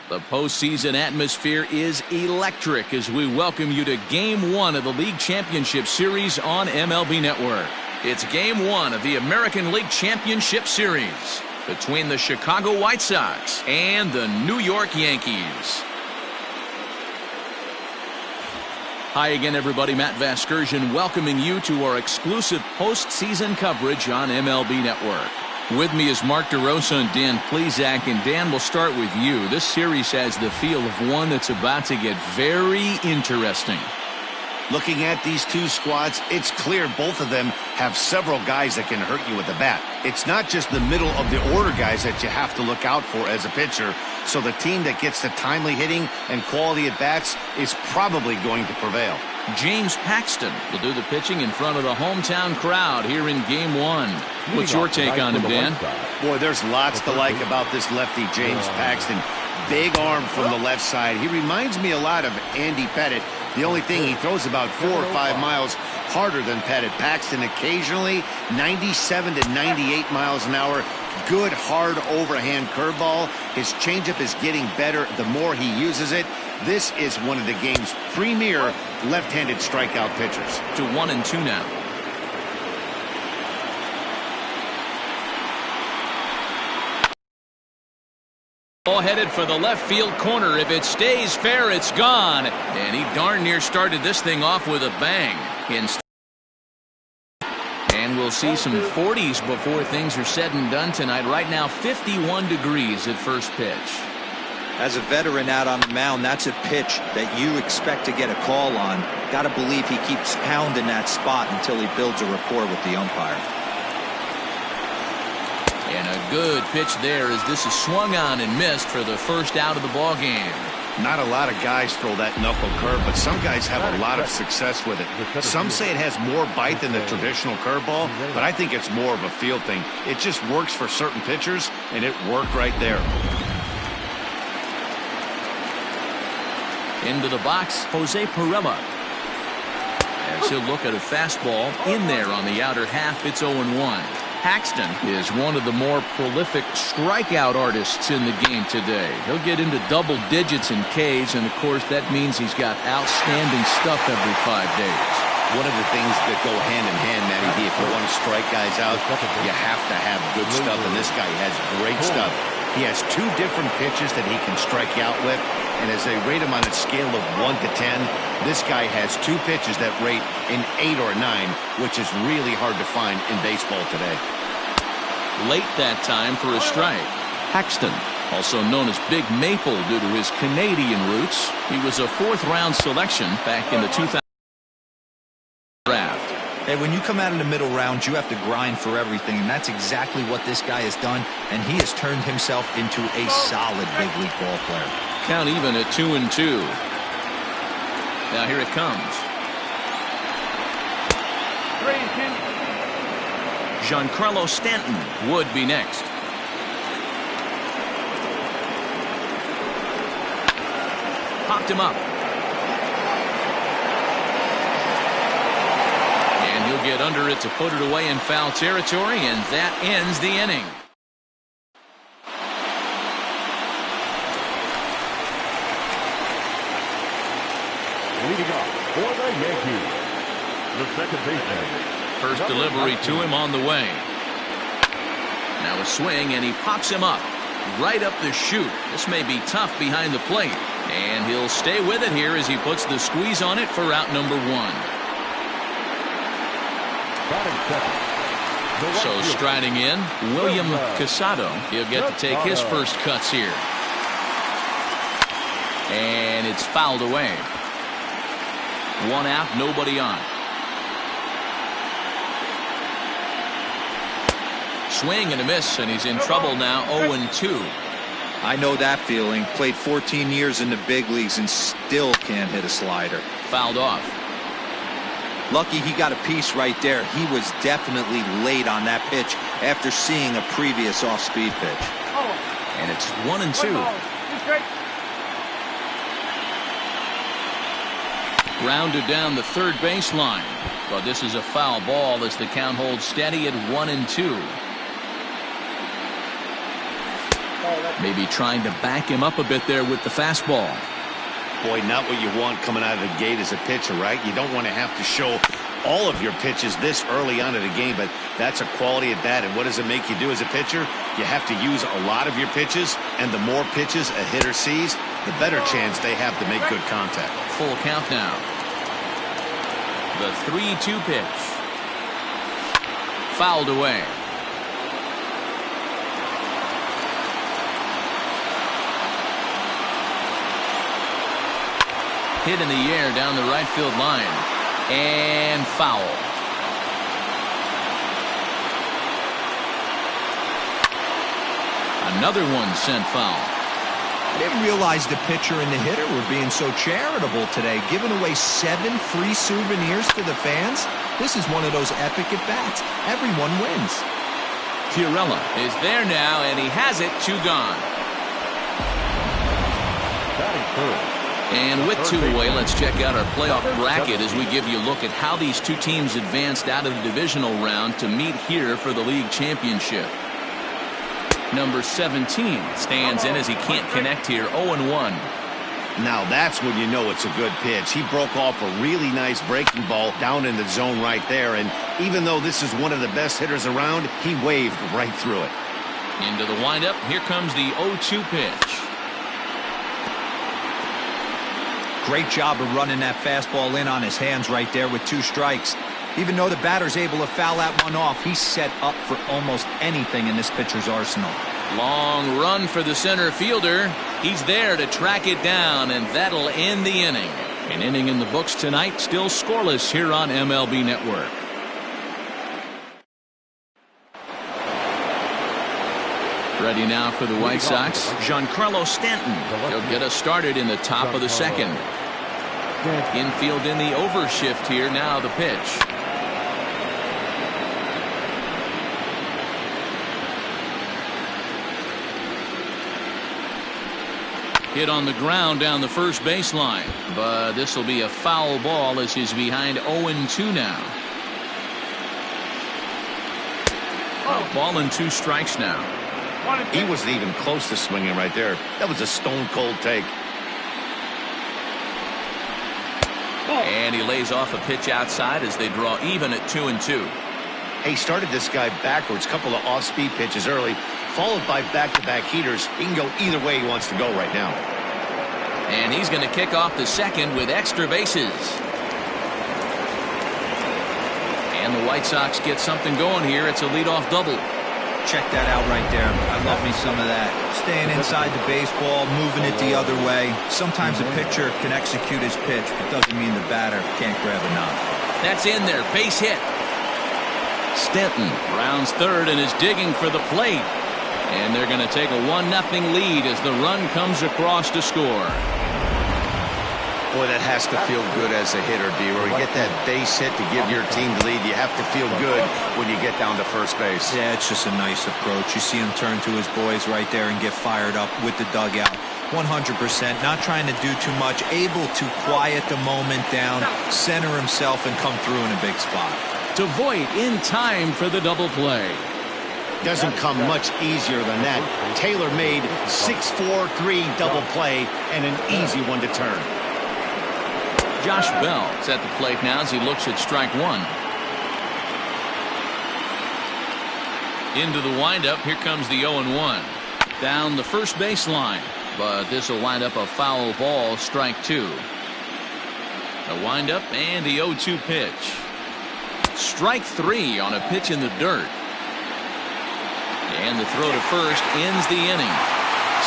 The postseason atmosphere is electric as we welcome you to Game 1 of the League Championship Series on MLB Network. It's Game 1 of the American League Championship Series between the Chicago White Sox and the New York Yankees. Hi again, everybody. Matt Vasgersian welcoming you to our exclusive postseason coverage on MLB Network. With me is Mark DeRosa and Dan Plesac, and Dan, we'll start with you. This series has the feel of one that's about to get very interesting. Looking at these two squads, it's clear both of them have several guys that can hurt you with the bat. It's not just the middle of the order guys that you have to look out for as a pitcher. So the team that gets the timely hitting and quality at bats is probably going to prevail. James Paxton will do the pitching in front of the hometown crowd here in Game 1. What's your take on him, Dan? Boy, there's lots to like about this lefty, James Paxton. Big arm from the left side. He reminds me a lot of Andy Pettitte. The only thing, he throws about 4 or 5 miles harder than Pettitte. Paxton occasionally 97 to 98 miles an hour. Good, hard overhand curveball. His changeup is getting better the more he uses it. This is one of the game's premier left-handed strikeout pitchers. To 1-2 now. Ball headed for the left field corner. If it stays fair, it's gone. And he darn near started this thing off with a bang. And we'll see some 40s before things are said and done tonight. Right now, 51 degrees at first pitch. As a veteran out on the mound, that's a pitch that you expect to get a call on. Got to believe he keeps pounding that spot until he builds a rapport with the umpire. And a good pitch there as this is swung on and missed for the first out of the ball game. Not a lot of guys throw that knuckle curve, but some guys have a lot of success with it. Some say it has more bite than the traditional curveball, but I think it's more of a feel thing. It just works for certain pitchers, and it worked right there. Into the box, Jose Pirela. As he'll look at a fastball in there on the outer half, it's 0-1. Paxton is one of the more prolific strikeout artists in the game today. He'll get into double digits in Ks, and of course that means he's got outstanding stuff every 5 days. One of the things that go hand in hand, Matty D, if you want to strike guys out, you have to have good stuff, and this guy has great stuff. He has 2 different pitches that he can strike you out with, and as they rate him on a scale of 1 to 10, this guy has 2 pitches that rate an 8 or a 9, which is really hard to find in baseball today. Late that time for a strike. Paxton, also known as Big Maple due to his Canadian roots. He was a 4th-round selection back in the 2000 draft. Hey, when you come out in the middle rounds, you have to grind for everything, and that's exactly what this guy has done, and he has turned himself into a solid big league ball player. Count even at 2-2. Now here it comes. 3-2. Giancarlo Stanton would be next. Popped him up. And he'll get under it to put it away in foul territory, and that ends the inning. Leading off for the Yankees, the second baseman. First delivery to him on the way. Now a swing, and he pops him up. Right up the chute. This may be tough behind the plate. And he'll stay with it here as he puts the squeeze on it for out number 1. So striding in, William Casado. He'll get to take his first cuts here. And it's fouled away. 1 out, nobody on. Swing and a miss, and he's in trouble now. 0-2. I know that feeling. Played 14 years in the big leagues and still can't hit a slider. Fouled off. Lucky he got a piece right there. He was definitely late on that pitch after seeing a previous off-speed pitch. And it's 1-2. Grounded down the third baseline. But this is a foul ball as the count holds steady at 1-2. Maybe trying to back him up a bit there with the fastball. Boy, not what you want coming out of the gate as a pitcher, right? You don't want to have to show all of your pitches this early on in the game, but that's a quality at bat. And what does it make you do as a pitcher? You have to use a lot of your pitches, and the more pitches a hitter sees, the better chance they have to make good contact. Full count now. The 3-2 pitch. Fouled away. Hit in the air down the right field line. And foul. Another one sent foul. I didn't realize the pitcher and the hitter were being so charitable today, giving away 7 free souvenirs to the fans. This is one of those epic at-bats. Everyone wins. Pirella is there now, and he has it. 2 gone. And with 2 away, let's check out our playoff bracket as we give you a look at how these 2 teams advanced out of the divisional round to meet here for the league championship. Number 17 stands in as he can't connect here. 0-1. Now that's when you know it's a good pitch. He broke off a really nice breaking ball down in the zone right there, and even though this is one of the best hitters around, he waved right through it. Into the windup. Here comes the 0-2 pitch. Great job of running that fastball in on his hands right there with 2 strikes. Even though the batter's able to foul that one off, he's set up for almost anything in this pitcher's arsenal. Long run for the center fielder. He's there to track it down, and that'll end the inning. An inning in the books tonight, still scoreless here on MLB Network. Ready now for the White Sox, Giancarlo Stanton. He'll get us started in the top of the second. Infield in the overshift here. Now the pitch. Hit on the ground down the first baseline, but this will be a foul ball as he's behind 0-2 now. Ball and 2 strikes now. He wasn't even close to swinging right there. That was a stone-cold take. And he lays off a pitch outside as they draw even at 2-2. He started this guy backwards, couple of off-speed pitches early, followed by back-to-back heaters. He can go either way he wants to go right now. And he's going to kick off the second with extra bases. And the White Sox get something going here. It's a leadoff double. Check that out right there. I love me some of that. Staying inside the baseball, moving it the other way. Sometimes a pitcher can execute his pitch, but doesn't mean the batter can't grab a knob. That's in there. Base hit. Stanton rounds third and is digging for the plate. And they're going to take a 1-0 lead as the run comes across to score. Boy, that has to feel good as a hitter, D-Roy. You get that base hit to give your team the lead. You have to feel good when you get down to first base. Yeah, it's just a nice approach. You see him turn to his boys right there and get fired up with the dugout. 100%, not trying to do too much, able to quiet the moment down, center himself, and come through in a big spot. To Voit in time for the double play. Doesn't come much easier than that. Taylor made 6-4-3 double play and an easy one to turn. Josh Bell is at the plate now as he looks at strike 1. Into the windup. Here comes the 0-1. Down the first baseline, but this will wind up a foul ball. Strike 2. The windup and the 0-2 pitch. Strike 3 on a pitch in the dirt. And the throw to first ends the inning.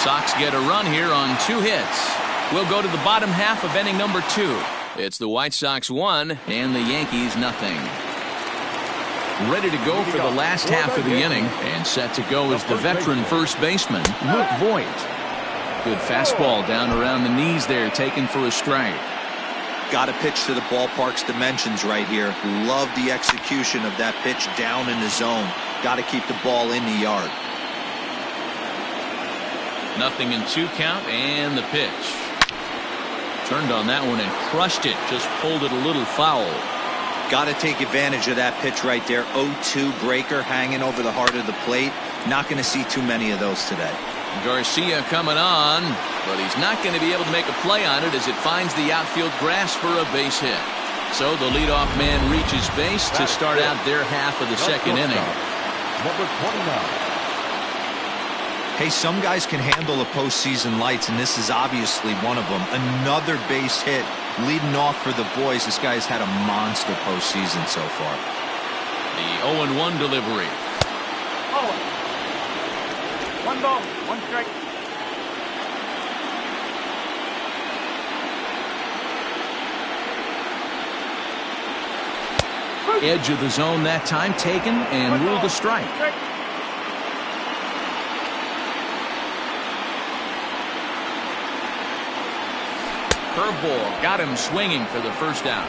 Sox get a run here on 2 hits. We'll go to the bottom half of inning number 2. It's the White Sox 1 and the Yankees nothing. Ready to go for the last half of the inning and set to go is the veteran first baseman, Luke Voit. Good fastball down around the knees there, taken for a strike. Got to pitch to the ballpark's dimensions right here. Love the execution of that pitch down in the zone. Got to keep the ball in the yard. 0-2 count and the pitch. Turned on that one and crushed it. Just pulled it a little foul. Got to take advantage of that pitch right there. 0-2 breaker hanging over the heart of the plate. Not going to see too many of those today. Garcia coming on, but he's not going to be able to make a play on it as it finds the outfield grass for a base hit. So the leadoff man reaches base to start out their half of the second inning. Number 29. Hey, some guys can handle the postseason lights, and this is obviously one of them. Another base hit leading off for the boys. This guy's had a monster postseason so far. The 0-1 delivery. Oh. 1 ball, 1 strike. Edge of the zone that time taken and ruled a strike. Curveball got him swinging for the first out.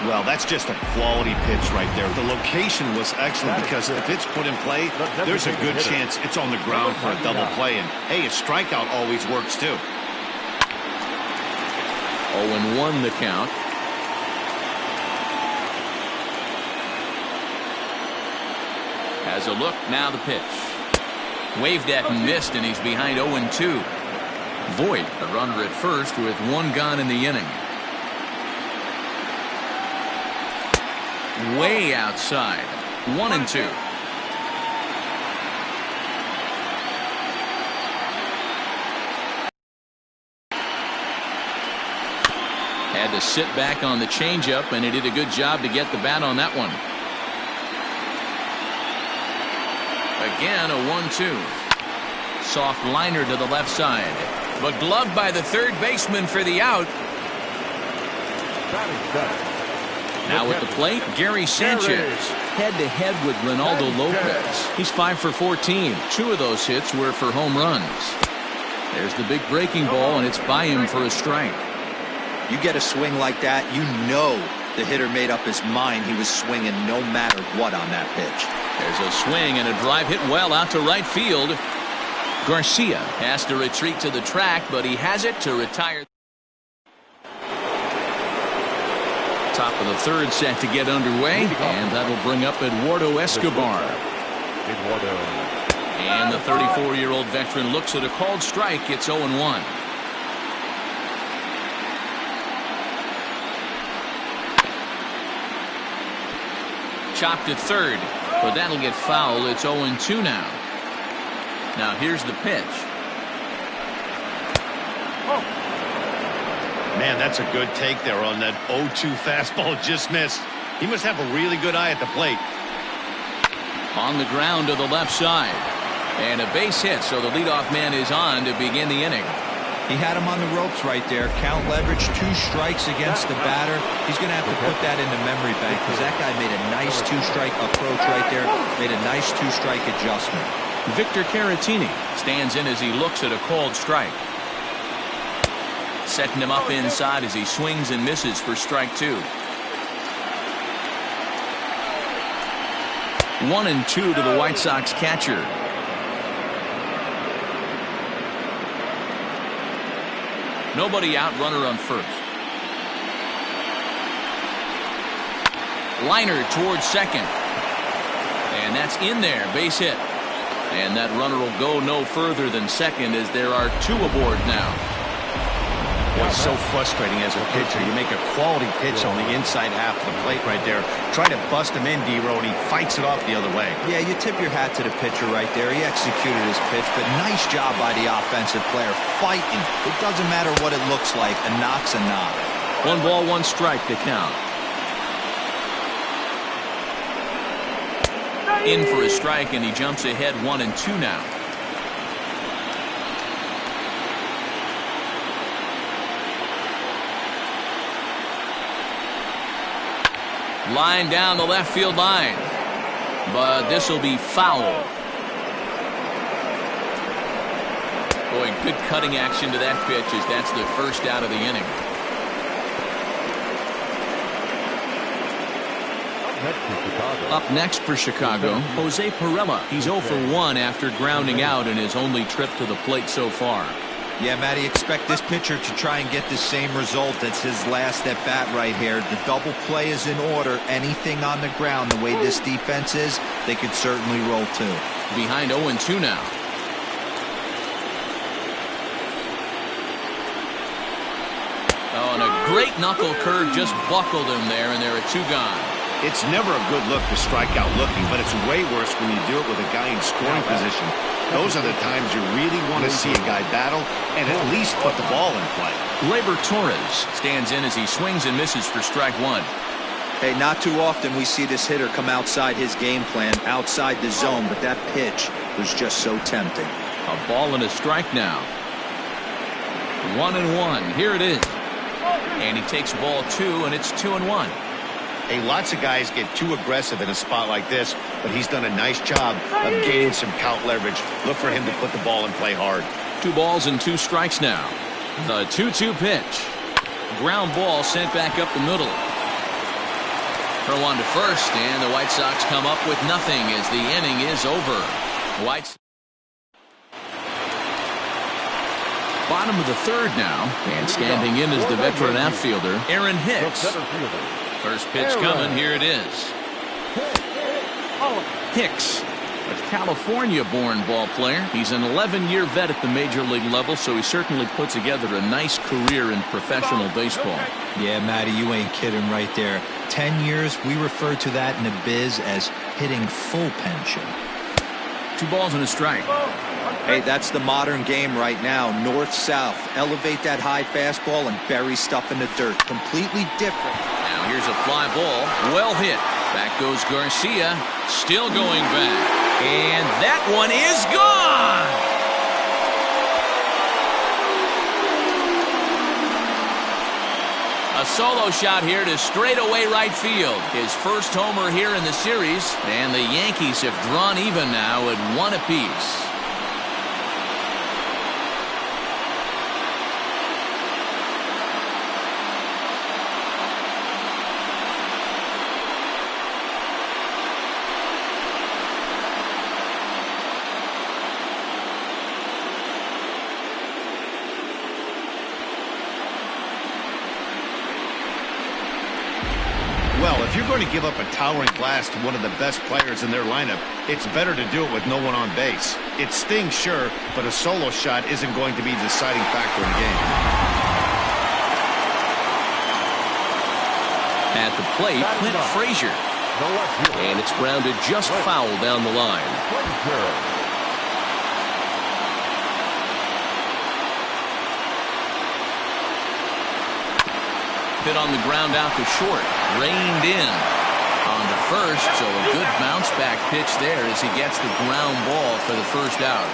Well, that's just a quality pitch right there. The location was excellent because if it's put in play, there's a good chance it's on the ground for a double play. And, hey, a strikeout always works, too. 0-1 the count. Has a look, now the pitch. Waved at and missed, and he's behind 0-2. Voit, the runner at first with 1 gone in the inning. Way outside. 1-2. Had to sit back on the changeup, and he did a good job to get the bat on that one. Again, a 1-2. Soft liner to the left side, but gloved by the third baseman for the out. Now at the plate, Gary Sanchez. Head-to-head with Ronaldo Lopez. He's 5 for 14. 2 of those hits were for home runs. There's the big breaking ball, and it's by him for a strike. You get a swing like that, you know the hitter made up his mind he was swinging no matter what on that pitch. There's a swing and a drive hit well out to right field. Garcia has to retreat to the track, but he has it to retire. Top of the third set to get underway, and that'll bring up Eduardo Escobar. And the 34-year-old veteran looks at a called strike. It's 0-1. Chopped at third, but that'll get foul. It's 0-2 now. Now here's the pitch. Man, that's a good take there on that 0-2 fastball. Just missed. He must have a really good eye at the plate. On the ground to the left side. And a base hit, so the leadoff man is on to begin the inning. He had him on the ropes right there. Count leverage, 2 strikes against the batter. He's going to have to put that in the memory bank because that guy made a nice 2-strike approach right there. Made a nice 2-strike adjustment. Victor Caratini stands in as he looks at a called strike. Setting him up inside as he swings and misses for strike 2. 1-2 to the White Sox catcher. Nobody out, runner on first. Liner towards second. And that's in there, base hit. And that runner will go no further than second as there are 2 aboard now. Boy, it's so frustrating as a pitcher. You make a quality pitch on the inside half of the plate right there. Try to bust him in, D-Row, and he fights it off the other way. Yeah, you tip your hat to the pitcher right there. He executed his pitch, but nice job by the offensive player fighting. It doesn't matter what it looks like. A knock's a knock. 1 ball, 1 strike to count. In for a strike, and he jumps ahead 1-2 now. Line down the left field line, but this will be foul. Boy, good cutting action to that pitch as that's the first out of the inning. Up next for Chicago, Jose Pirela. He's 0 for 1 after grounding out in his only trip to the plate so far. Yeah, Matty, expect this pitcher to try and get the same result. It's his last at bat right here. The double play is in order. Anything on the ground, the way this defense is, they could certainly roll 2. Behind 0-2 now. Oh, and a great knuckle curve just buckled him there, and there are 2 gone. It's never a good look to strike out looking, but it's way worse when you do it with a guy in scoring position. Those are the times you really want to see a guy battle and at least put the ball in play. Gleyber Torres stands in as he swings and misses for strike 1. Hey, not too often we see this hitter come outside his game plan, outside the zone, but that pitch was just so tempting. A ball and a strike now. 1-1. Here it is. And he takes ball 2, and it's 2-1. Hey, lots of guys get too aggressive in a spot like this, but he's done a nice job of gaining some count leverage. Look for him to put the ball and play hard. 2 balls and 2 strikes now. The 2-2 pitch. Ground ball sent back up the middle. Throw on to first, and the White Sox come up with nothing as the inning is over. Bottom of the 3rd now, and standing in is the veteran outfielder, Aaron Hicks. First pitch coming, here it is. Hicks, a California-born ball player. He's an 11-year vet at the major league level, so he certainly put together a nice career in professional baseball. Yeah, Matty, you ain't kidding right there. 10 years, we refer to that in the biz as hitting full pension. 2 balls and a strike. Hey, that's the modern game right now. North-south. Elevate that high fastball and bury stuff in the dirt. Completely different. Now here's a fly ball. Well hit. Back goes Garcia. Still going back. And that one is gone! A solo shot here to straightaway right field. His first homer here in the series. And the Yankees have drawn even now at 1 apiece. Well, if you're going to give up a towering blast to one of the best players in their lineup, it's better to do it with no one on base. It stings, sure, but a solo shot isn't going to be the deciding factor in the game. At the plate, Clint Frazier. And it's grounded just foul down the line. Hit on the ground out to short. Reined in. On to first, so a good bounce back pitch there as he gets the ground ball for the first out.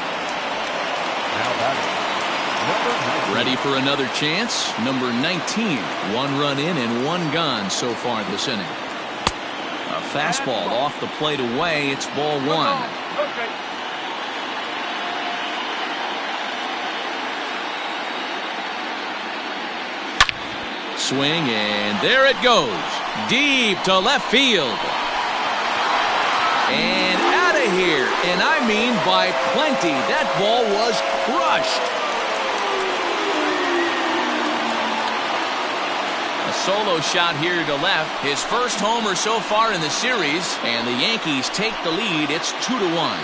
Ready for another chance. Number 19. 1 run in and 1 gone so far this inning. A fastball off the plate away. It's ball 1. Swing, and there it goes. Deep to left field. And out of here. And I mean by plenty. That ball was crushed. A solo shot here to left. His first homer so far in the series. And the Yankees take the lead. It's 2-1.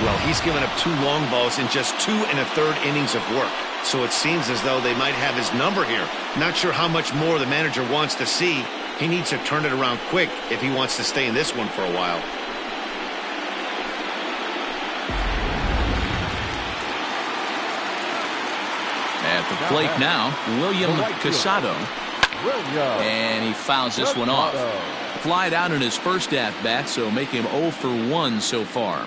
Well, he's given up 2 long balls in just 2 1/3 innings of work. So it seems as though they might have his number here. Not sure how much more the manager wants to see. He needs to turn it around quick if he wants to stay in this one for a while. At the plate now, William Casado. And he fouls this one off. Flied out in his first at-bat, so make him 0 for 1 so far.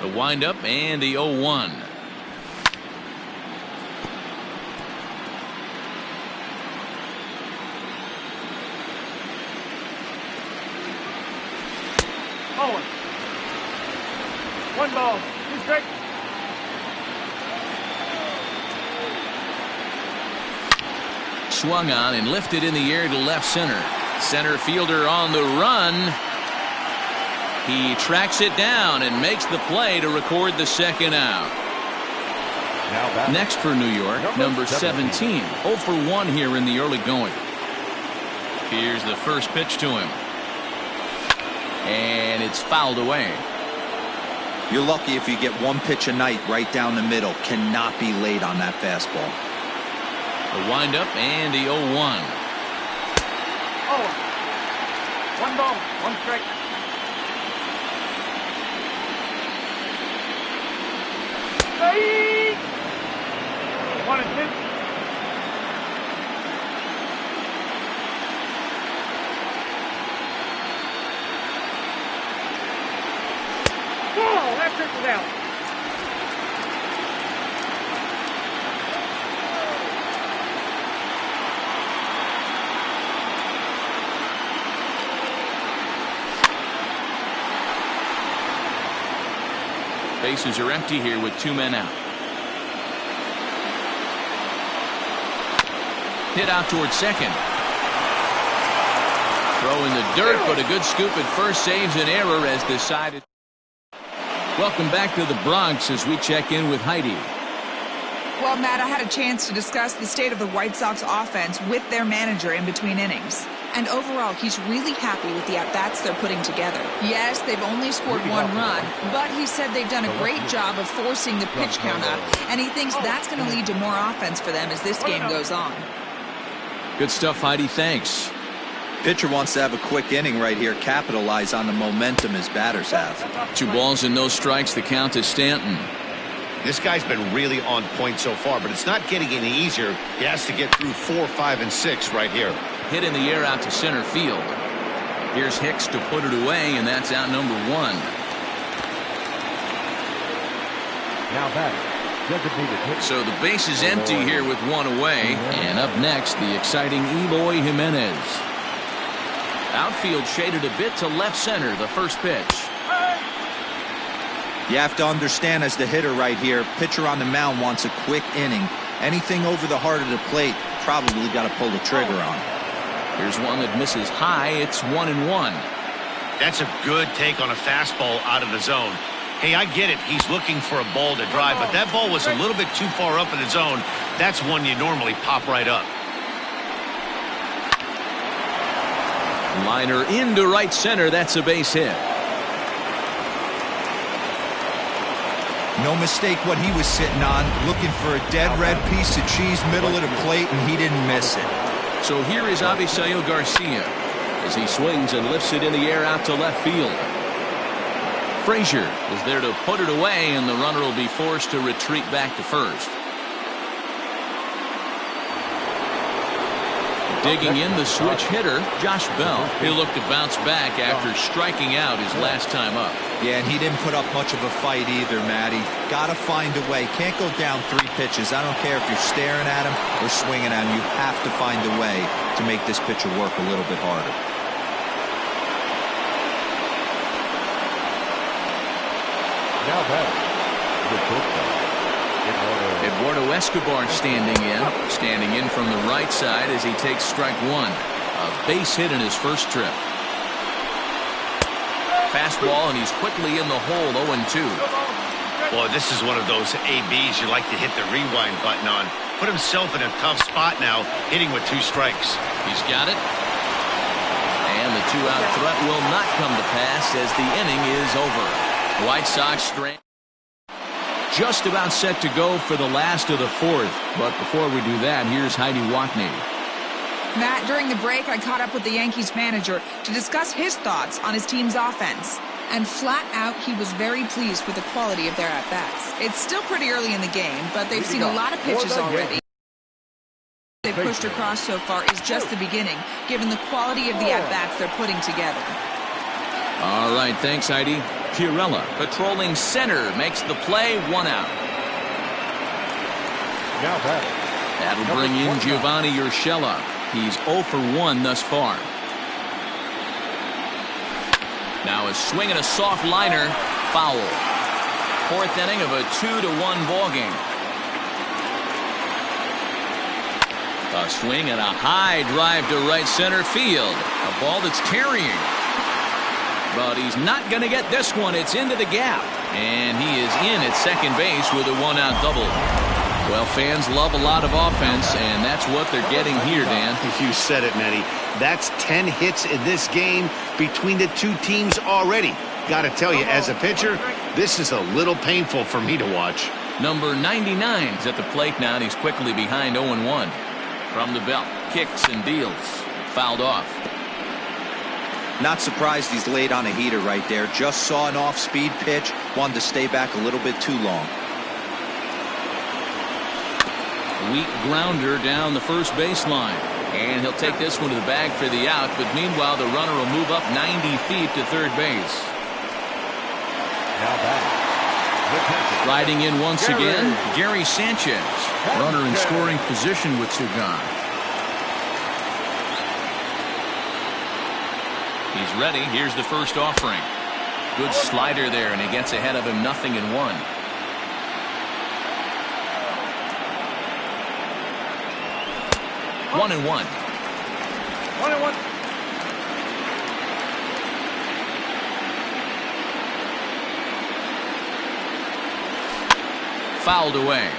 The windup and the 0-1. Owen. 1 ball, 2 strikes. Swung on and lifted in the air to left center. Center fielder on the run. He tracks it down and makes the play to record the second out. Next for New York, number 17. 0 for 1 here in the early going. Here's the first pitch to him. And it's fouled away. You're lucky if you get one pitch a night right down the middle. Cannot be late on that fastball. The windup and the 0-1. Oh, 1 ball, 1 strike. Hey! 1 and 2. Oh, that pitch is out. Bases are empty here with 2 men out. Hit out towards second. Throw in the dirt, but a good scoop at first saves an error as decided. Welcome back to the Bronx as we check in with Heidi. Well, Matt, I had a chance to discuss the state of the White Sox offense with their manager in between innings. And overall, he's really happy with the at-bats they're putting together. Yes, they've only scored 1 run, but he said they've done a great job of forcing the pitch count up, and he thinks that's going to lead to more offense for them as this game goes on. Good stuff, Heidi. Thanks. Pitcher wants to have a quick inning right here, capitalize on the momentum his batters have. 2 balls and no strikes. The count is Stanton. This guy's been really on point so far, but it's not getting any easier. He has to get through 4, 5, and 6 right here. Hit in the air out to center field. Here's Hicks to put it away, and that's out number 1. Now back. So the base is empty here with 1 away. And up next, the exciting Eloy Jimenez. Outfield shaded a bit to left center, the first pitch. You have to understand as the hitter right here, pitcher on the mound wants a quick inning. Anything over the heart of the plate, probably got to pull the trigger on. Here's one that misses high. It's 1-1. That's a good take on a fastball out of the zone. Hey, I get it. He's looking for a ball to drive, but that ball was a little bit too far up in the zone. That's one you normally pop right up. Liner into right center. That's a base hit. No mistake what he was sitting on, looking for a dead red piece of cheese middle of the plate, and he didn't miss it. So here is Avisail Garcia as he swings and lifts it in the air out to left field. Frazier is there to put it away, and the runner will be forced to retreat back to first. Digging in the switch hitter, Josh Bell. He'll look to bounce back after striking out his last time up. Yeah, and he didn't put up much of a fight either, Matty. Got to find a way. Can't go down 3 pitches. I don't care if you're staring at him or swinging at him. You have to find a way to make this pitcher work a little bit harder. Now back. Eduardo Escobar standing in from the right side as he takes strike 1. A base hit in his first trip. Fastball, and he's quickly in the hole. 0-2. Boy, this is one of those ABs you like to hit the rewind button on. Put himself in a tough spot now, hitting with 2 strikes. He's got it. And the 2-out threat will not come to pass as the inning is over. White Sox strand just about set to go for the last of the 4th. But before we do that, here's Heidi Watney. Matt, during the break, I caught up with the Yankees manager to discuss his thoughts on his team's offense. And flat out, he was very pleased with the quality of their at-bats. It's still pretty early in the game, but they've seen a lot of pitches already. They've pushed across so far is just the beginning, given the quality of the at-bats they're putting together. All right, thanks, Heidi. Pirella patrolling center makes the play. 1 out. Now back. That'll bring in Giovanni Urshela. He's 0 for 1 thus far. Now a swing and a soft liner. Foul. 4th inning of a 2-1 ball game. A swing and a high drive to right center field. A ball that's carrying. But he's not going to get this one. It's into the gap. And he is in at second base with a 1-out double. Well, fans love a lot of offense, and that's what they're getting here, Dan. You said it, Nettie. That's 10 hits in this game between the two teams already. Got to tell you, as a pitcher, this is a little painful for me to watch. Number 99 is at the plate now, and he's quickly behind 0-1. From the belt, kicks and deals. Fouled off. Not surprised he's laid on a heater right there. Just saw an off-speed pitch. Wanted to stay back a little bit too long. Weak grounder down the first baseline. And he'll take this one to the bag for the out. But meanwhile, the runner will move up 90 feet to third base. Now back. Riding in once again, Gary Sanchez. Runner in scoring position with two gone. He's ready. Here's the first offering. Good slider there, and he gets ahead of him 0-1. One and one. 1-1. Fouled away.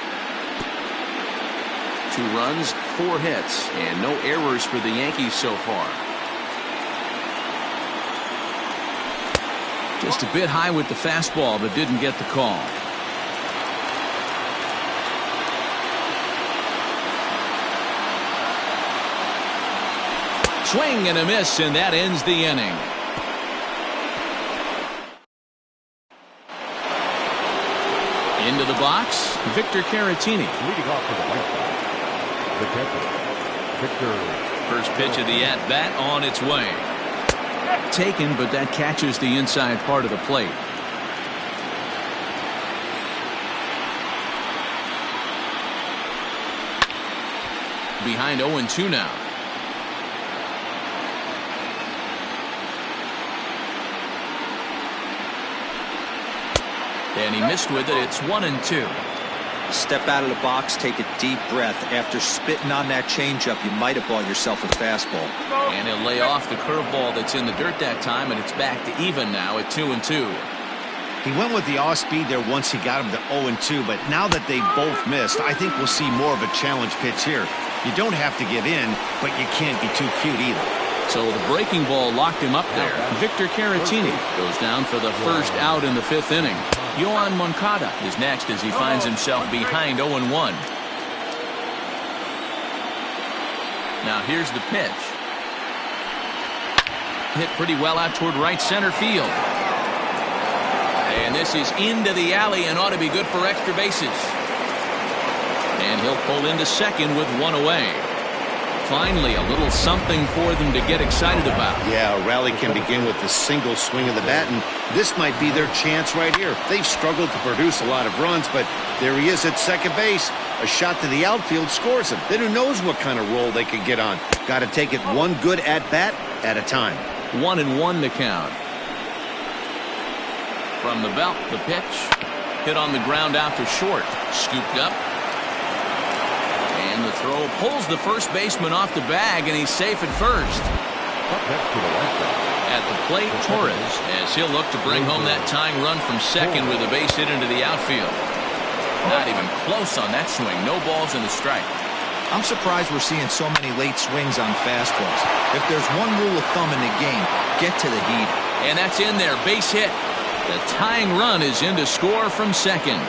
2 runs, 4 hits, and no errors for the Yankees so far. Just a bit high with the fastball, but didn't get the call. Swing and a miss, and that ends the inning. Into the box, Victor Caratini. Leading off to the right side, the catcher, Victor. First pitch of the at-bat on its way. Taken, but that catches the inside part of the plate. Behind 0-2 now. And he missed with it. It's 1-2. Step out of the box, take a deep breath. After spitting on that changeup, you might have bought yourself a fastball. And he'll lay off the curveball that's in the dirt that time, and it's back to even now at 2-2. He went with the off-speed there once he got him to 0-2, but now that they both missed, I think we'll see more of a challenge pitch here. You don't have to give in, but you can't be too cute either. So the breaking ball locked him up there. Victor Caratini goes down for the first out in the 5th inning. Yohan Moncada is next as he finds himself behind 0-1. Now here's the pitch. Hit pretty well out toward right center field. And this is into the alley and ought to be good for extra bases. And he'll pull into second with 1 away. Finally, a little something for them to get excited about. Yeah, a rally can begin with a single swing of the bat, and this might be their chance right here. They've struggled to produce a lot of runs, but there he is at second base. A shot to the outfield scores him. Then who knows what kind of roll they could get on. Got to take it one good at-bat at a time. 1-1 to count. From the belt, the pitch. Hit on the ground out to short. Scooped up. And the throw pulls the first baseman off the bag, and he's safe at first. At the plate, Torres, as he'll look to bring home that tying run from second with a base hit into the outfield. Not even close on that swing. No balls in the strike. I'm surprised we're seeing so many late swings on fastballs. If there's one rule of thumb in the game, get to the heat. And that's in there. Base hit. The tying run is in to score from second.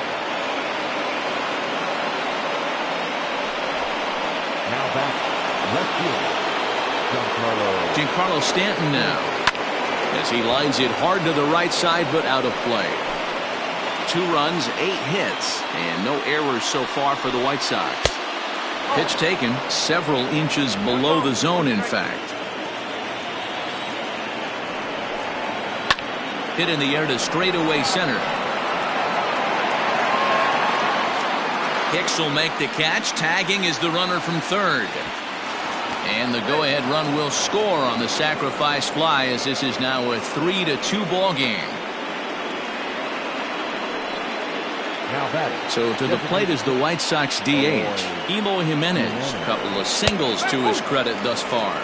Now back, left field, Giancarlo Stanton now, as he lines it hard to the right side, but out of play. 2 runs, 8 hits, and no errors so far for the White Sox. Pitch taken several inches below the zone, in fact. Hit in the air to straightaway center. Hicks will make the catch. Tagging is the runner from third. And the go-ahead run will score on the sacrifice fly, as this is now a 3-2 ball game. So to the plate is the White Sox DH, Eloy Jimenez. A couple of singles to his credit thus far.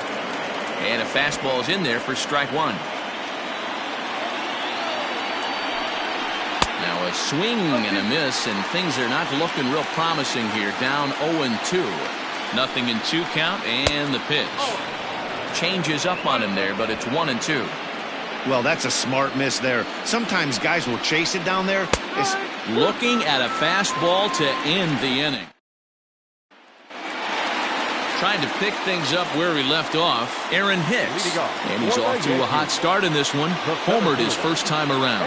And a fastball is in there for strike 1. Now a A swing and a miss, and things are not looking real promising here. Down 0-2. Nothing in 2 count, and the pitch. Changes up on him there, but it's 1-2. Well, that's a smart miss there. Sometimes guys will chase it down there. It's looking at a fastball to end the inning. Trying to pick things up where he left off, Aaron Hicks. And he's off to a hot start in this one. Homered his first time around.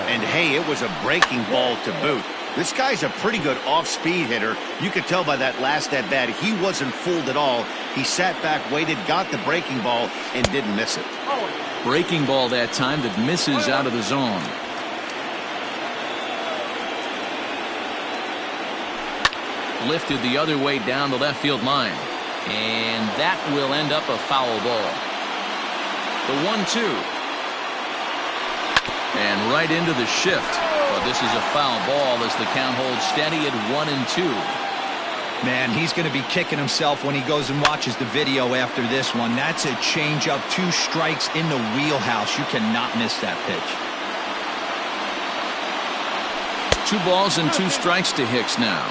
And hey, it was a breaking ball to boot. This guy's a pretty good off-speed hitter. You could tell by that last at-bat he wasn't fooled at all. He sat back, waited, got the breaking ball, and didn't miss it. Breaking ball that time that misses out of the zone. Lifted the other way down the left field line. And that will end up a foul ball. The 1-2. And right into the shift. But this is a foul ball as the count holds steady at 1-2. Man, he's going to be kicking himself when he goes and watches the video after this one. That's a changeup, 2 strikes in the wheelhouse. You cannot miss that pitch. 2 balls and 2 strikes to Hicks now.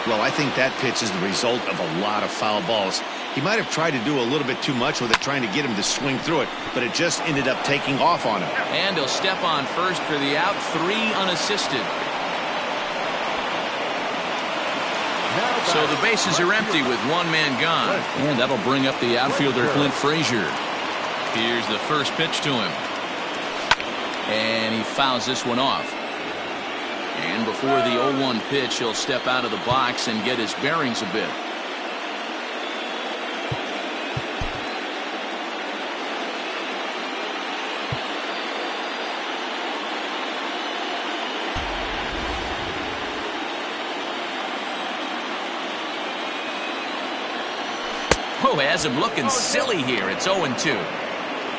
Well, I think that pitch is the result of a lot of foul balls. He might have tried to do a little bit too much with it, trying to get him to swing through it, but it just ended up taking off on him. And he'll step on first for the out, 3 unassisted. So the bases are empty with 1 man gone. And that'll bring up the outfielder Clint Frazier. Here's the first pitch to him. And he fouls this one off. And before the 0-1 pitch, he'll step out of the box and get his bearings a bit. Oh, has him looking silly here. It's 0-2.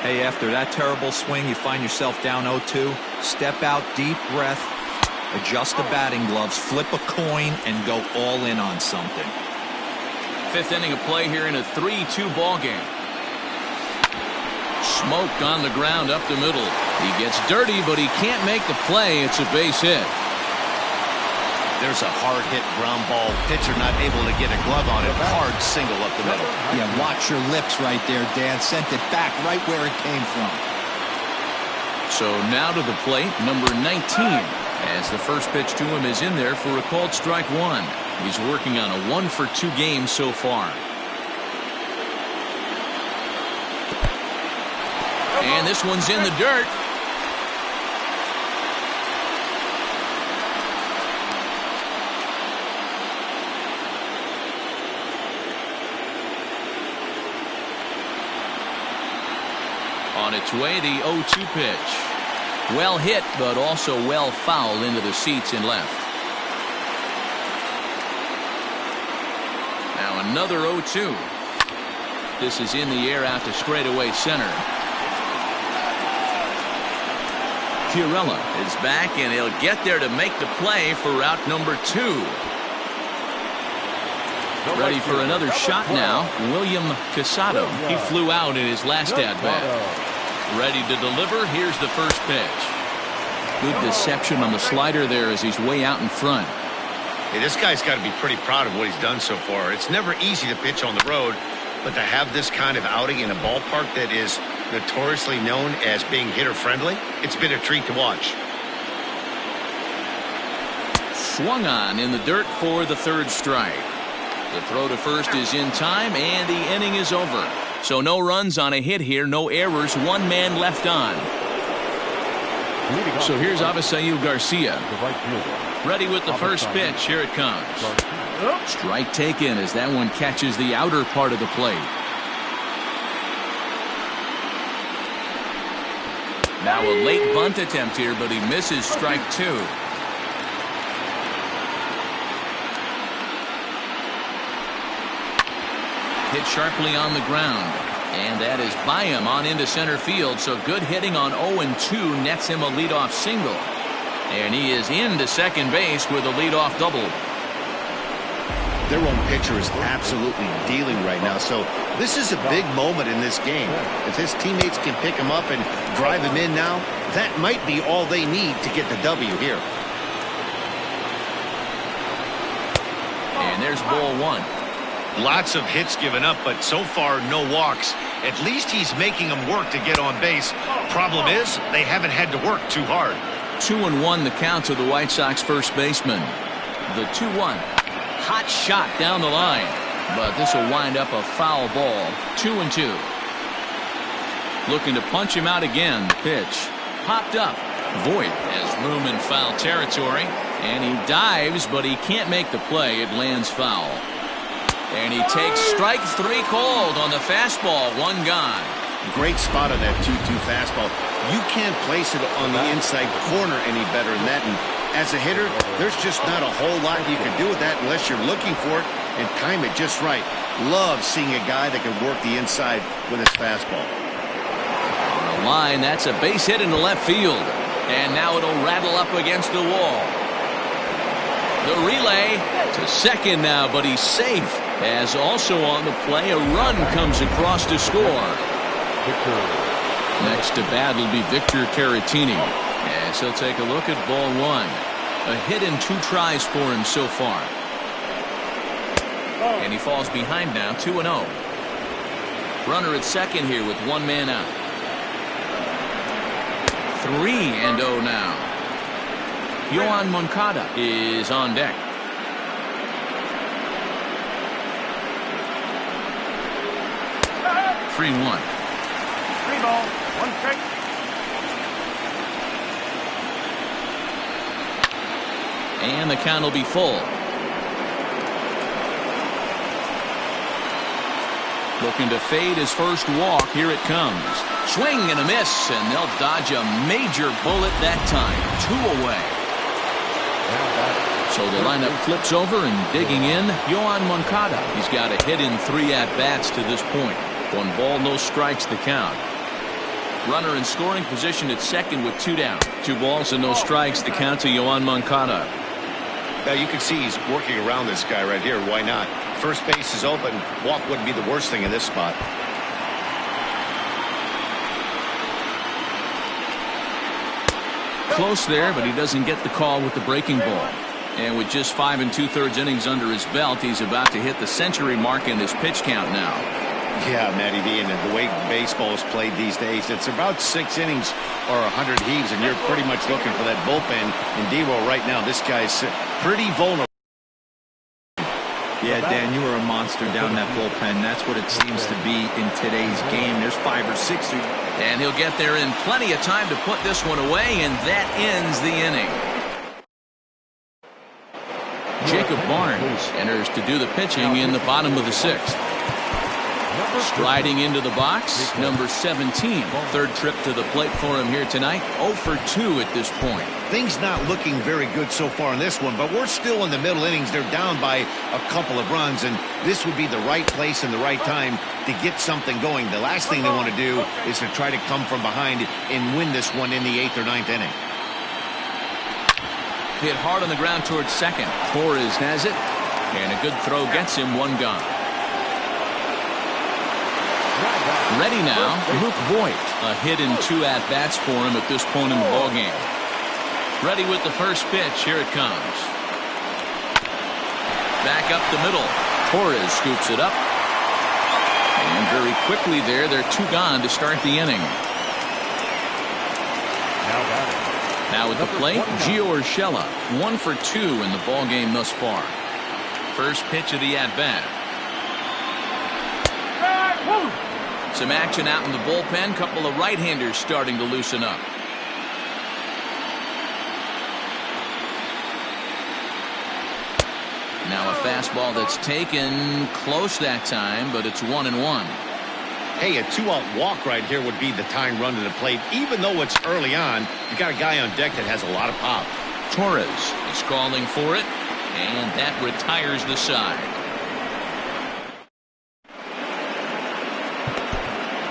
Hey, after that terrible swing, you find yourself down 0-2. Step out, deep breath, adjust the batting gloves, flip a coin, and go all in on something. 5th inning of play here in a 3-2 ball game. Smoked on the ground up the middle. He gets dirty, but he can't make the play. It's a base hit. There's a hard hit ground ball. Pitcher not able to get a glove on it. Hard single up the middle. Yeah, watch your lips right there, Dan. Sent it back right where it came from. So now to the plate, number 19. As the first pitch to him is in there for a called strike 1. He's working on a 1-for-2 game so far. And this one's in the dirt. On its way, the 0-2 pitch. Well hit, but also well fouled into the seats in left. Now another 0-2. This is in the air out to straightaway center. Chiarella is back, and he'll get there to make the play for route number 2. Ready for another shot now, William Casado. He flew out in his last at-bat. Ready to deliver. Here's the first pitch. Good deception on the slider there as he's way out in front. Hey, this guy's got to be pretty proud of what he's done so far. It's never easy to pitch on the road, but to have this kind of outing in a ballpark that is notoriously known as being hitter-friendly, it's been a treat to watch. Swung on in the dirt for the 3rd strike. The throw to first is in time, and the inning is over. So no runs on a hit here, no errors, 1 man left on. So here's Avisail Garcia. Ready with the first pitch. Here it comes. Strike taken as that one catches the outer part of the plate. Now a late bunt attempt here, but he misses strike 2. Hit sharply on the ground, and that is by him on into center field. So good hitting on 0-2 nets him a leadoff single, and he is into second base with a leadoff double. Their own pitcher is absolutely dealing right now, so this is a big moment in this game. If his teammates can pick him up and drive him in now, that might be all they need to get the W here. there's ball one. Lots of hits given up, but so far no walks. At least he's making them work to get on base. Problem is, they haven't had to work too hard. 2-1 the count to the White Sox first baseman. The 2-1. Hot shot down the line. But this will wind up a foul ball. 2-2. Looking to punch him out again. The pitch. Popped up. Voit has room in foul territory. And he dives, but he can't make the play. It lands foul. And he takes strike 3 called on the fastball. 1 gone. Great spot on that 2-2 fastball. You can't place it on the inside corner any better than that. And as a hitter, there's just not a whole lot you can do with that unless you're looking for it and time it just right. Love seeing a guy that can work the inside with his fastball. On the line, that's a base hit into left field. And now it'll rattle up against the wall. The relay to second now, but he's safe. As also on the play, a run comes across to score. Next to bat will be Victor Caratini. As he'll take a look at ball 1. A hit in 2 tries for him so far. And he falls behind now, 2-0. Runner at second here with 1 man out. 3-0 now. Yoan Moncada is on deck. Three one. 3 ball, 1 strike. And the count will be full. Looking to fade his first walk. Here it comes. Swing and a miss, and they'll dodge a major bullet that time. 2 away. So the lineup flips over and digging in, Yoan Moncada. He's got a hit in 3 at-bats to this point. 1 ball, no strikes the count. Runner in scoring position at second with 2 down. 2 balls and no strikes the count to Yoan Moncada. Now you can see he's working around this guy right here. Why not? First base is open. Walk wouldn't be the worst thing in this spot. Close there, but he doesn't get the call with the breaking ball. And with just 5 2/3 innings under his belt, he's about to hit the century mark in his pitch count now. Yeah, Matty V, and the way baseball is played these days, it's about 6 innings or 100 heaves, and you're pretty much looking for that bullpen. And D-Roll right now, this guy's pretty vulnerable. Yeah, Dan, you were a monster down that bullpen. That's what it seems to be in today's game. There's 5 or 6. And he'll get there in plenty of time to put this one away, and that ends the inning. Jacob Barnes enters to do the pitching in the bottom of the 6th. Striding into the box, number 17. 3rd trip to the plate for him here tonight. 0 for 2 at this point. Things not looking very good so far in this one, but we're still in the middle innings. They're down by a couple of runs, and this would be the right place and the right time to get something going. The last thing they want to do is to try to come from behind and win this one in the 8th or 9th inning. Hit hard on the ground towards second. Torres has it, and a good throw gets him. 1 gone. Ready now, Luke Voit. A hit in 2 at-bats for him at this point in the ballgame. Ready with the first pitch. Here it comes. Back up the middle. Torres scoops it up. And very quickly there, they're 2 gone to start the inning. Now at the plate, Gio Urshela. 1 for 2 in the ballgame thus far. First pitch of the at-bat. Some action out in the bullpen. Couple of right-handers starting to loosen up. Now a fastball that's taken close that time, but it's 1-1. Hey, a 2-out walk right here would be the tying run to the plate. Even though it's early on, you got a guy on deck that has a lot of pop. Torres is calling for it, and that retires the side.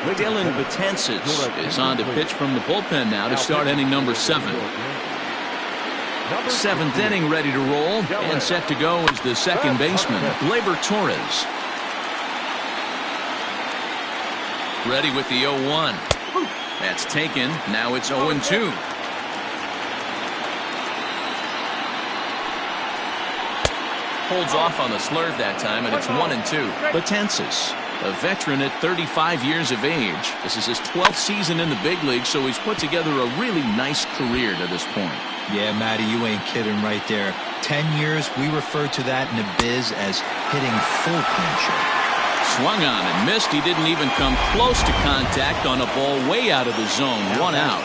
Dylan Betances is on to pitch from the bullpen now to start inning number 7. 7th inning ready to roll, and set to go is the second baseman, Gleyber Torres. Ready with the 0-1. That's taken. Now it's 0-2. Holds off on the slurve that time, and it's 1-2. Betances, a veteran at 35 years of age. This is his 12th season in the big league, so he's put together a really nice career to this point. Yeah, Matty, you ain't kidding right there. 10 years, we refer to that in the biz as hitting full pincher. Swung on and missed. He didn't even come close to contact on a ball way out of the zone. 1 out.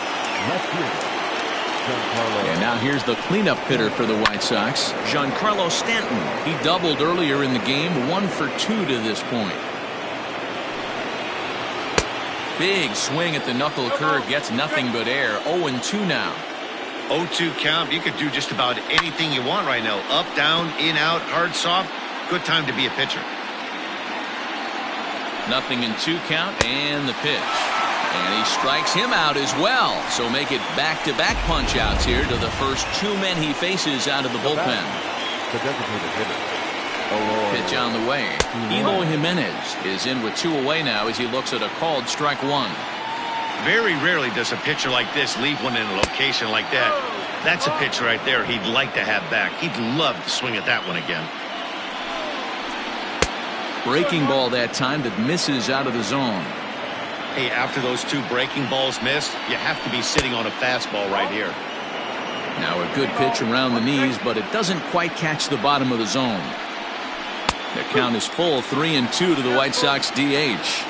And now here's the cleanup hitter for the White Sox, Giancarlo Stanton. He doubled earlier in the game, 1 for 2 to this point. Big swing at the knuckle curve, gets nothing but air. 0-2 now. 0-2 count. You could do just about anything you want right now. Up, down, in, out, hard, soft. Good time to be a pitcher. Nothing in 2 count, and the pitch. And he strikes him out as well. So make it back-to-back punch-outs here to the first 2 men he faces out of the bullpen. Pitch on the way. Eloy Jimenez is in with 2 away now as he looks at a called strike 1. Very rarely does a pitcher like this leave one in a location like that. That's a pitch right there he'd like to have back. He'd love to swing at that one again. Breaking ball that time that misses out of the zone. Hey, after those 2 breaking balls missed, you have to be sitting on a fastball right here. Now a good pitch around the knees, but it doesn't quite catch the bottom of the zone. The count is full, 3-2 to the White Sox DH.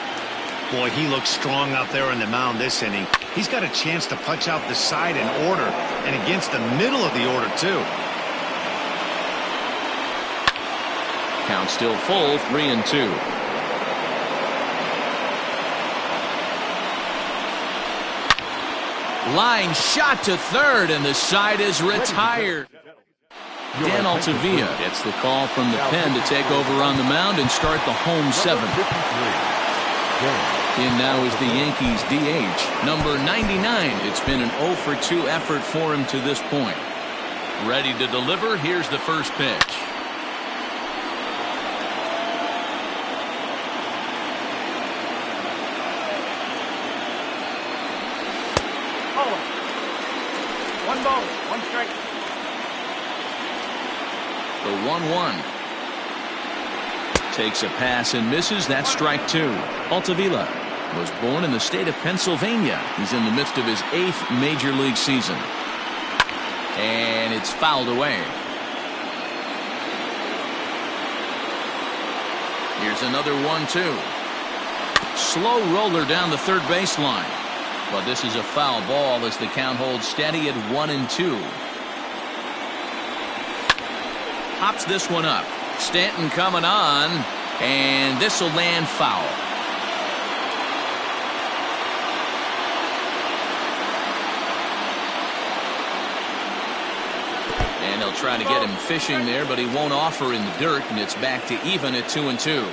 Boy, he looks strong out there on the mound this inning. He's got a chance to punch out the side in order, and against the middle of the order, too. Count still full, 3-2. Line shot to third, and the side is retired. Dan Altavilla gets the call from the pen to take over on the mound and start the home 7th. In now is the Yankees DH, number 99. It's been an 0 for 2 effort for him to this point. Ready to deliver. Here's the first pitch. One ball, 1 strike. The 1-1. Takes a pass and misses. That's strike 2. Altavilla was born in the state of Pennsylvania. He's in the midst of his 8th major league season. And it's fouled away. Here's another 1-2. Slow roller down the third baseline. But this is a foul ball as the count holds steady at 1-2. Pops this one up. Stanton coming on, and this will land foul. And they'll try to get him fishing there, but he won't offer in the dirt, and it's back to even at 2-2.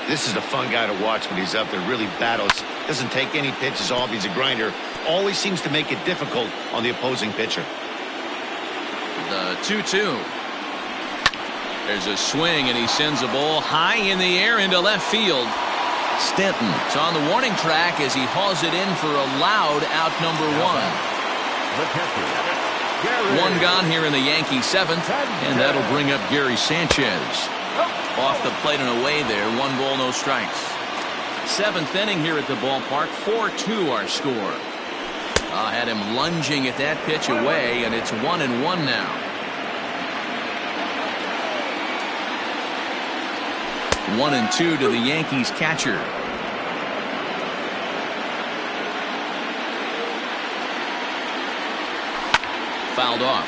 This is a fun guy to watch when he's up there. Really battles. Doesn't take any pitches off. He's a grinder. Always seems to make it difficult on the opposing pitcher. The 2-2. There's a swing, and he sends a ball high in the air into left field. Stanton is on the warning track as he hauls it in for a loud out number 1. 1 gone here in the Yankee 7th, and that'll bring up Gary Sanchez. Off the plate and away there. 1 ball, no strikes. 7th inning here at the ballpark. 4-2 our score. Had him lunging at that pitch away, and it's 1-1 now. 1-2 to the Yankees catcher. Fouled off.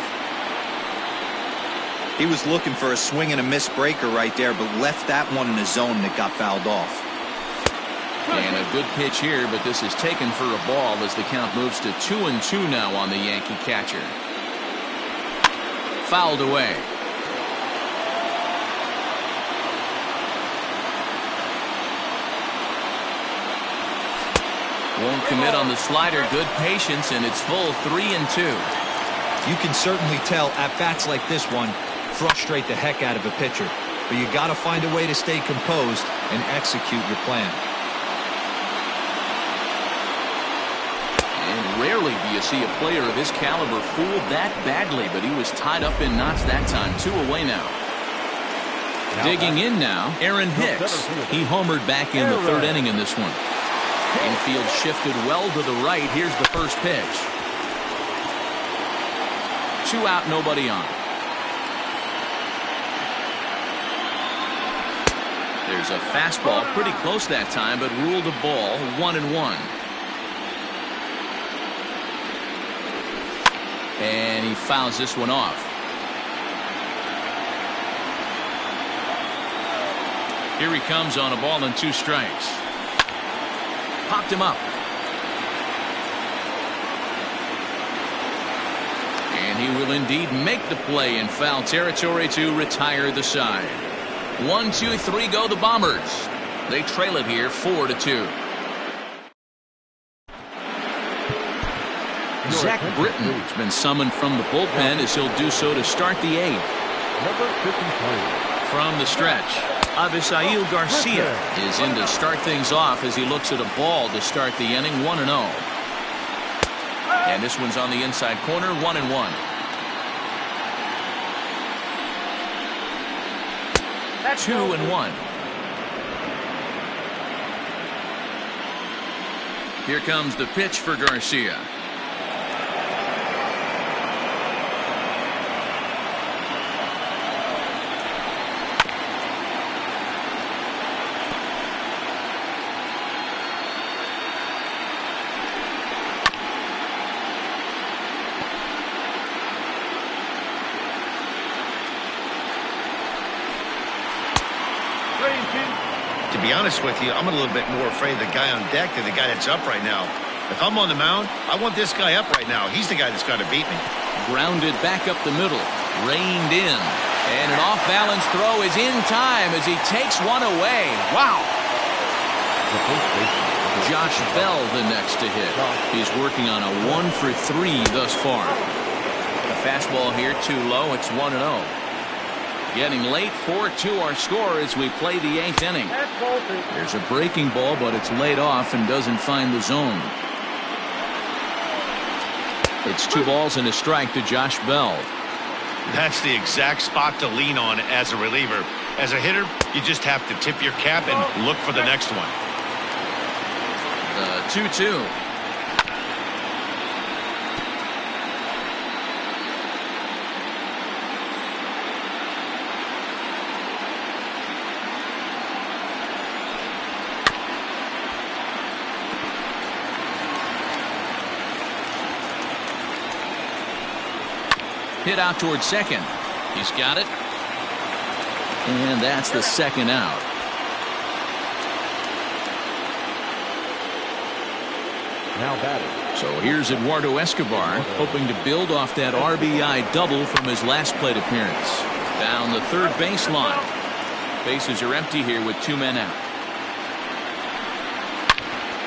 He was looking for a swing and a miss breaker right there, but left that one in the zone that got fouled off. And a good pitch here, but this is taken for a ball as the count moves to 2-2 now on the Yankee catcher. Fouled away. Won't commit on the slider. Good patience, and it's full 3-2. You can certainly tell at bats like this one frustrate the heck out of a pitcher, but you got to find a way to stay composed and execute your plan. And rarely do you see a player of his caliber fooled that badly, but he was tied up in knots that time. 2 away now. Digging in now, Aaron Hicks. He homered back in the third inning in this one. Infield shifted well to the right. Here's the first pitch. 2 out, nobody on. There's a fastball pretty close that time, but ruled a ball. 1-1. And he fouls this one off. Here he comes on a ball and 2 strikes. Popped him up. And he will indeed make the play in foul territory to retire the side. 1, 2, 3 go the Bombers. They trail it here 4-2. Zach Britton has been summoned from the bullpen as he'll do so to start the 8th. Number 53. From the stretch, Avisail Garcia is in to start things off as he looks at a ball to start the inning. 1-0. And this one's on the inside corner. 1-1. That's 2-1. Here comes the pitch for Garcia. To be honest with you, I'm a little bit more afraid of the guy on deck than the guy that's up right now. If I'm on the mound, I want this guy up right now. He's the guy that's got to beat me. Grounded back up the middle. Reined in. And an off-balance throw is in time as he takes one away. Wow. Josh Bell the next to hit. He's working on a 1-for-3 thus far. The fastball here too low. It's 1-0. Getting late. 4-2 our score as we play the 8th inning. There's a breaking ball, but it's laid off and doesn't find the zone. It's 2 balls and a strike to Josh Bell. That's the exact spot to lean on as a reliever. As a hitter, you just have to tip your cap and look for the next one. The 2-2. Hit out towards second. He's got it. And that's the second out. Now batting. So here's Eduardo Escobar hoping to build off that RBI double from his last plate appearance. Down the third baseline. Bases are empty here with 2 men out.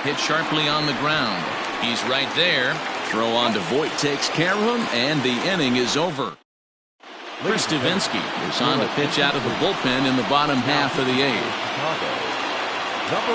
Hit sharply on the ground. He's right there. Throw on to Voit takes care of him, and the inning is over. Chris Stavinsky is on to pitch out of the bullpen in the bottom half of the 8th.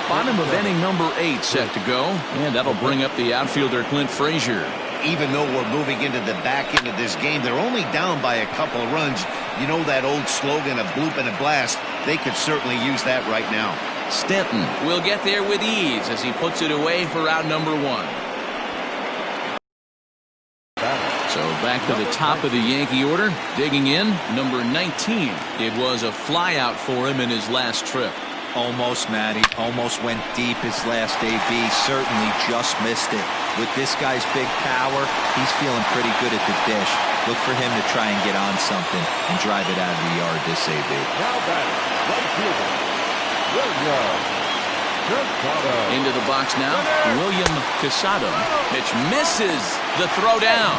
Bottom of inning number 8 set to go, and that'll bring up the outfielder Clint Frazier. Even though we're moving into the back end of this game, they're only down by a couple of runs. You know that old slogan, a bloop and a blast? They could certainly use that right now. Stanton will get there with ease as he puts it away for out number 1. So back to the top of the Yankee order. Digging in, number 19. It was a flyout for him in his last trip. Almost, Matty. Almost went deep his last AB. Certainly just missed it. With this guy's big power, he's feeling pretty good at the dish. Look for him to try and get on something and drive it out of the yard this AB. Now batting. Right fielder. Into the box now, William Casado. Pitch misses the throw down.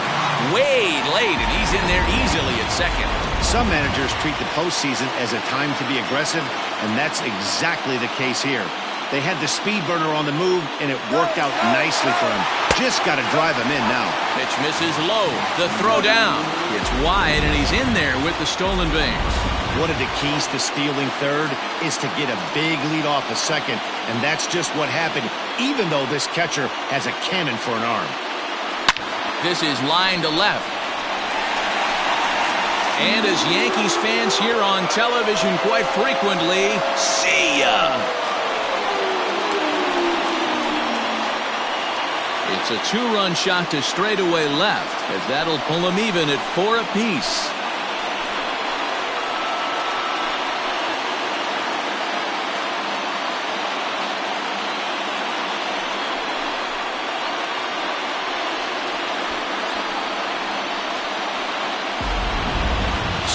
Way late, and he's in there easily at second. Some managers treat the postseason as a time to be aggressive, and that's exactly the case here. They had the speed burner on the move, and it worked out nicely for him. Just got to drive him in now. Pitch misses low. The throw down. It's wide, and he's in there with the stolen base. One of the keys to stealing third is to get a big lead off a second, and that's just what happened, even though this catcher has a cannon for an arm. This is line to left. And as Yankees fans hear on television quite frequently, see ya! It's a two-run shot to straightaway left, as that'll pull them even at 4 apiece.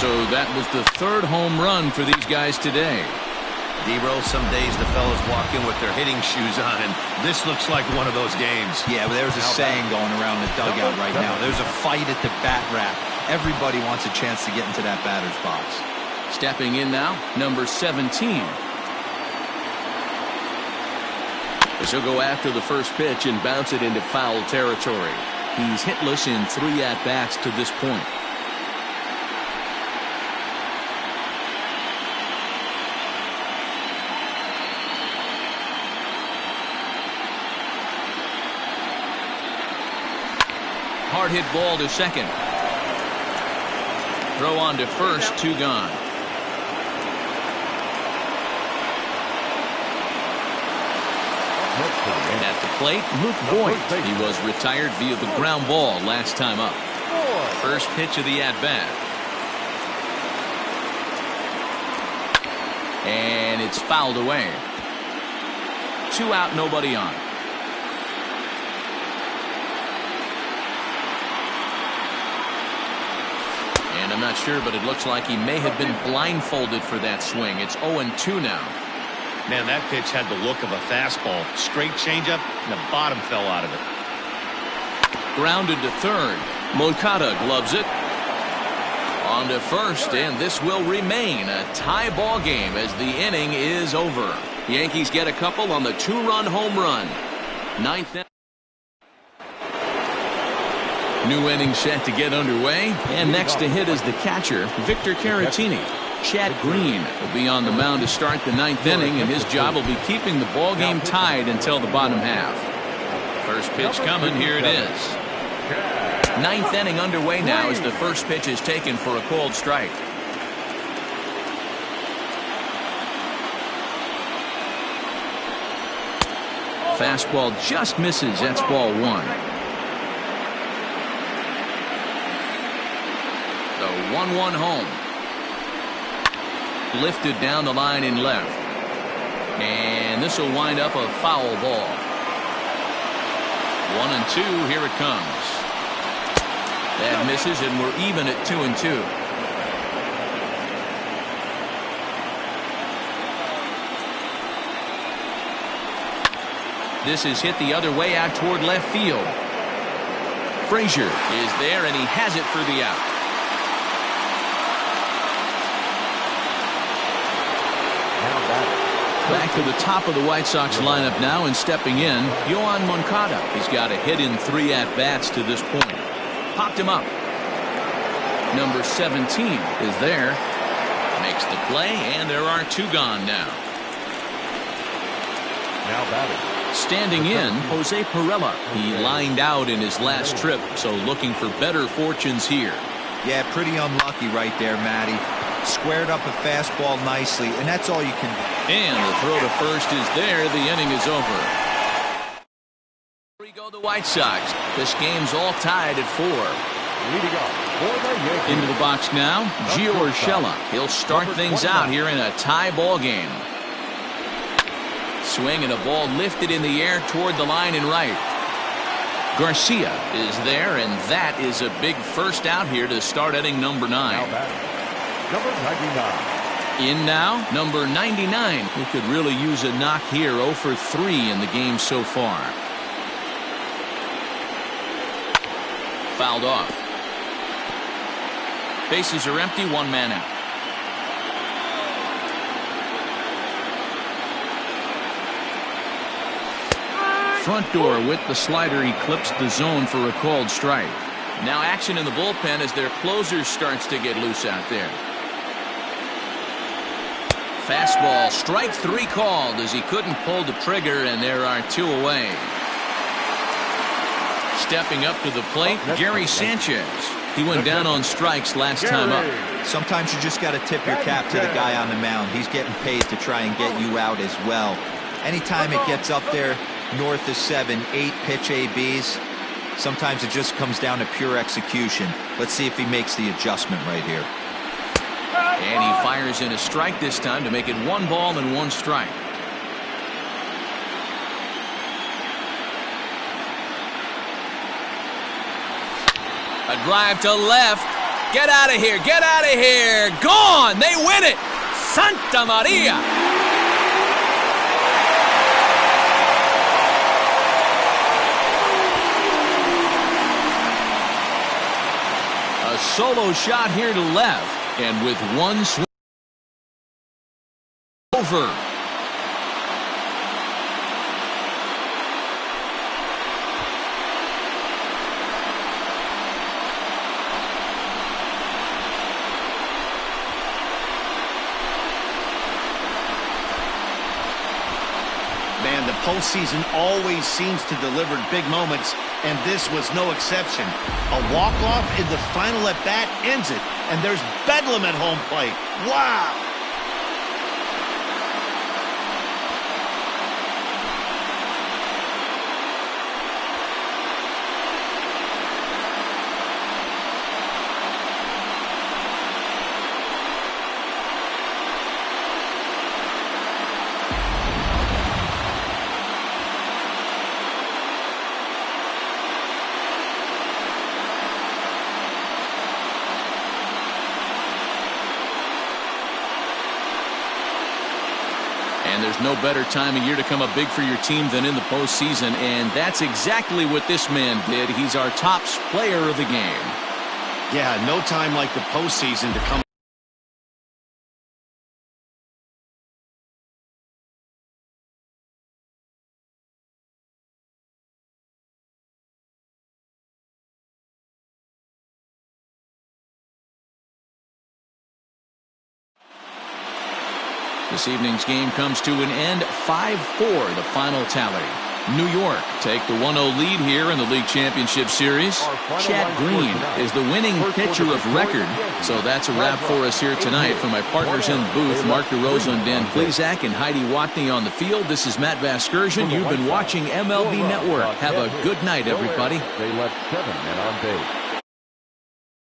So that was the 3rd home run for these guys today. D-Roll, some days the fellas walk in with their hitting shoes on, and this looks like one of those games. Yeah, but there's a saying going around the dugout right now. There's a fight at the bat rack. Everybody wants a chance to get into that batter's box. Stepping in now, number 17. This will go after the first pitch and bounce it into foul territory. He's hitless in 3 at-bats to this point. Hard hit ball to second. Throw on to first, 2 gone. At the plate, Luke Boyd. He was retired via the ground ball last time up. First pitch of the at-bat. And it's fouled away. 2 out, nobody on. And I'm not sure, but it looks like he may have been blindfolded for that swing. It's 0-2 now. Man, that pitch had the look of a fastball. Straight changeup, and the bottom fell out of it. Grounded to third. Moncada gloves it. On to first, and this will remain a tie ball game as the inning is over. Yankees get a couple on the 2-run home run. 9th. New inning set to get underway, and next to hit is the catcher, Victor Caratini. Chad Green will be on the mound to start the 9th inning, and his job will be keeping the ball game tied until the bottom half. First pitch coming, here it is. 9th inning underway now as the first pitch is taken for a called strike. Fastball just misses. That's ball 1. The 1-1 home. Lifted down the line in left. And this will wind up a foul ball. 1-2. Here it comes. That misses, and we're even at 2-2. This is hit the other way out toward left field. Frazier is there, and he has it for the out. Back to the top of the White Sox lineup now, and stepping in, Yoan Moncada. He's got a hit in 3 at-bats to this point. Popped him up. Number 17 is there. Makes the play, and there are 2 gone now. Now batting. Standing in, Jose Pirela. He lined out in his last trip, so looking for better fortunes here. Yeah, pretty unlucky right there, Matty. Squared up a fastball nicely, and that's all you can do. And the throw to first is there. The inning is over. Here we go, the White Sox. This game's all tied at 4. Leading off for the Yankees. Into the box now, Gio Urshela. He'll start things out here in a tie ball game. Swing and a ball lifted in the air toward the line and right. Garcia is there, and that is a big first out here to start inning number 9. Now batting. Number 99. In now, number 99. He could really use a knock here. 0 for 3 in the game so far. Fouled off. Bases are empty, 1 man out. Front door with the slider. He clips the zone for a called strike. Now action in the bullpen as their closer starts to get loose out there. Fastball, strike 3 called as he couldn't pull the trigger, and there are 2 away. Stepping up to the plate, Gary Sanchez. He went down on strikes last time up. Sometimes you just got to tip your cap to the guy on the mound. He's getting paid to try and get you out as well. Anytime it gets up there north of 7, 8 pitch ABs, sometimes it just comes down to pure execution. Let's see if he makes the adjustment right here. And he fires in a strike this time to make it 1 ball and 1 strike. A drive to left. Get out of here. Get out of here. Gone. They win it. Santa Maria. A solo shot here to left. And with 1 swing over. Man, the postseason always seems to deliver big moments, and this was no exception. A walk-off in the final at-bat ends it, and there's bedlam at home plate. Wow! And there's no better time of year to come up big for your team than in the postseason, and that's exactly what this man did. He's our top player of the game. Yeah, no time like the postseason to come. This evening's game comes to an end, 5-4, the final tally. New York take the 1-0 lead here in the League Championship Series. Chad Green is the winning pitcher of record. So that's a wrap for us here tonight. For my partners in the booth, Mark DeRosa and Dan Plesac and Heidi Watney on the field, this is Matt Vasgersian. You've been watching MLB Network. Have a good night, everybody. They left 7 men on base.